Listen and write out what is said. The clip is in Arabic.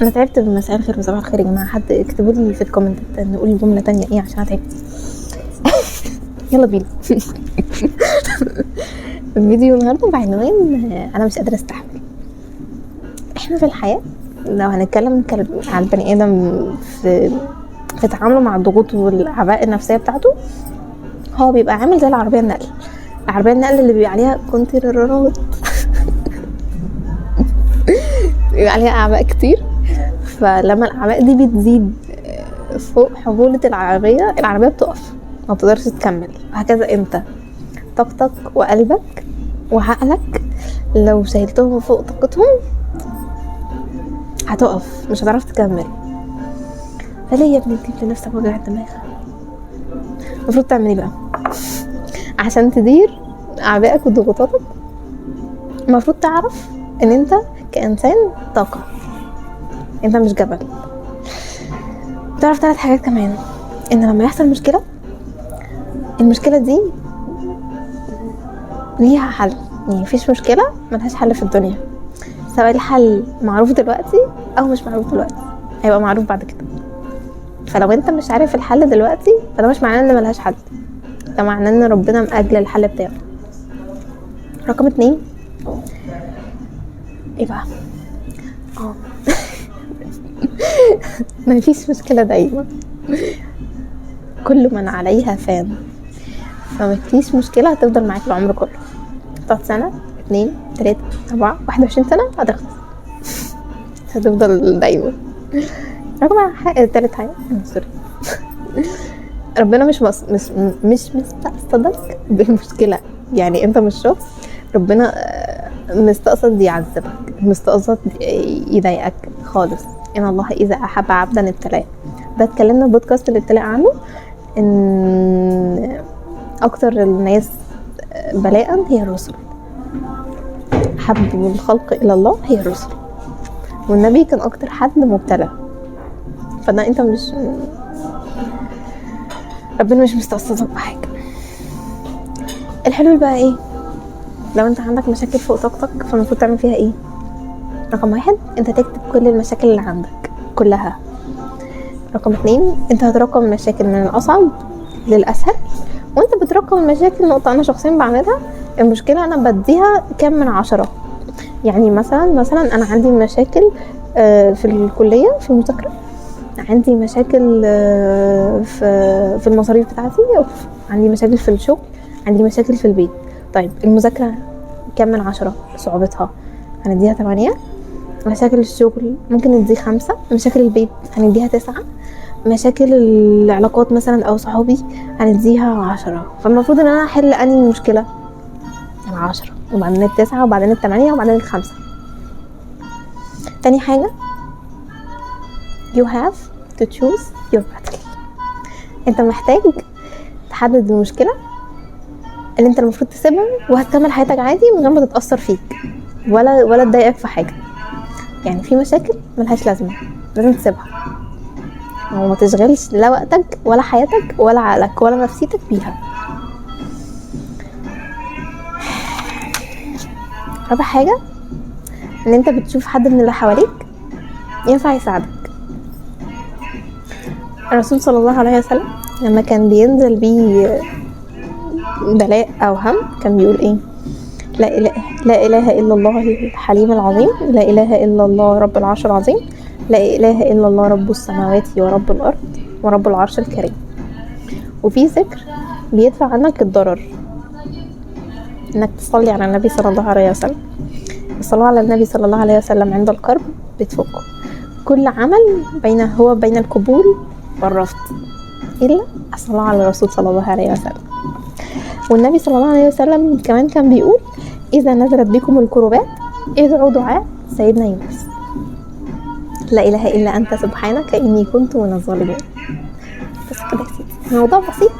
انا تعبت من مساء الخير وصباح الخير يا جماعه. حد اكتبوا لي في الكومنتات نقول جمله تانية ايه عشان انا تعبت. يلا بينا. الفيديو النهارده بعنوان انا مش قادره استحمل. احنا في الحياه لو هنتكلم على البني ادم في تعامله مع الضغوط والاعباء النفسيه بتاعته، هو بيبقى عامل زي العربيه النقل اللي بيبقى عليها كونتينرات بيبقى عليها اعباء كتير. فلما الاعباء دي بتزيد فوق حمولة العربية بتقف، ما بتقدرش تكمل. وهكذا انت طاقتك وقلبك وعقلك لو شايلتهم فوق طاقتهم هتقف، مش هتعرف تكمل. فليه يا ابني تجيب لنفسك وجع الدماغ؟ المفروض تعمل ايه بقى عشان تدير اعبائك وضغوطاتك؟ المفروض تعرف ان انت كإنسان طاقة، انت مش جبل. تعرف 3 حاجات كمان: ان لما يحصل مشكلة، المشكلة دي ليها حل. يعني مفيش مشكلة ملهاش حل في الدنيا، سواء الحل معروف دلوقتي او مش معروف دلوقتي، هيبقى معروف بعد كده. فلو انت مش عارف الحل دلوقتي فده مش معناه ان ملهاش حل، ده معناه ان ربنا مأجل الحل بتاعه. رقم 2 ايه بقى؟ مفيش مشكلة دايما، كل من عليها فان. فمفيش مشكلة هتفضل معاك العمر كله، هتقعد 1 2 3 4 21 سنة هتخلص، هتفضل دايما. رقم 3 سوري، ربنا مش مستقصدك بالمشكلة. يعني انت مش شخص ربنا مستقصد يعذبك، مستقصد يضايقك خالص. ان الله اذا احب عبدا ابتلاه. ده اتكلمنا بودكاست الابتلاء عنه، ان اكتر الناس بلاء هي الرسل، حب الخلق الى الله هي الرسل، والنبي كان اكتر حد مبتلى. فده انت مش، ربنا مش مستقصدك بحاجه. الحلول بقى ايه؟ لو انت عندك مشاكل فوق طاقتك فالمفروض تعمل فيها ايه؟ رقم 1 انت تكتب كل المشاكل اللي عندك كلها. رقم 2 انت هترقم المشاكل من الاصعب للاسهل، وانت بترقم المشاكل نقطة انا شخصيا بعملها. المشكلة انا بديها كام من 10. يعني مثلا انا عندي مشاكل في الكلية في المذاكرة، عندي مشاكل في المصاريف بتاعتي، عندي مشاكل في الشغل، عندي مشاكل في البيت. طيب المذاكرة كام من 10 صعوبتها؟ هنديها 8. مشاكل الشغل ممكن ندي 5. مشاكل البيت هنديها 9. مشاكل العلاقات مثلا او صحابي هنديها 10. فالمفروض ان انا احل انهي مشكلة؟ 10 وبعدين 9 وبعدين 8 وبعدين 5. تاني حاجة you have to choose your battle. انت محتاج تحدد المشكلة اللي انت المفروض تسيبها وهتكمل حياتك عادي من غير ما تتأثر فيك ولا تضايقك في حاجة. يعني في مشاكل ملهاش لازمة لازم تسيبها وما تشغلش لا وقتك ولا حياتك ولا عقلك ولا نفسيتك بيها. رابع حاجة ان انت بتشوف حد من اللي حواليك ينفع يساعدك. الرسول صلى الله عليه وسلم لما كان بينزل بيه بلاء او هم كان بيقول ايه؟ لا اله الا الله الحليم العظيم، لا اله الا الله رب العرش العظيم، لا اله الا الله رب السماوات ورب الارض ورب العرش الكريم. وفي ذكر بيدفع عنك الضرر، انك تصلي على النبي صلى الله عليه وسلم. الصلاة على النبي صلى الله عليه وسلم عند الكرب بتفكه كل عمل بين القبول والرفض الا الصلاة على الرسول صلى الله عليه وسلم. والنبي صلى الله عليه وسلم كمان كان بيقول اذا نزلت بكم الكربات ادعوا دعاء سيدنا يونس، لا اله الا انت سبحانك اني كنت من الظالمين. بس كده يا سيدي، الموضوع بسيط.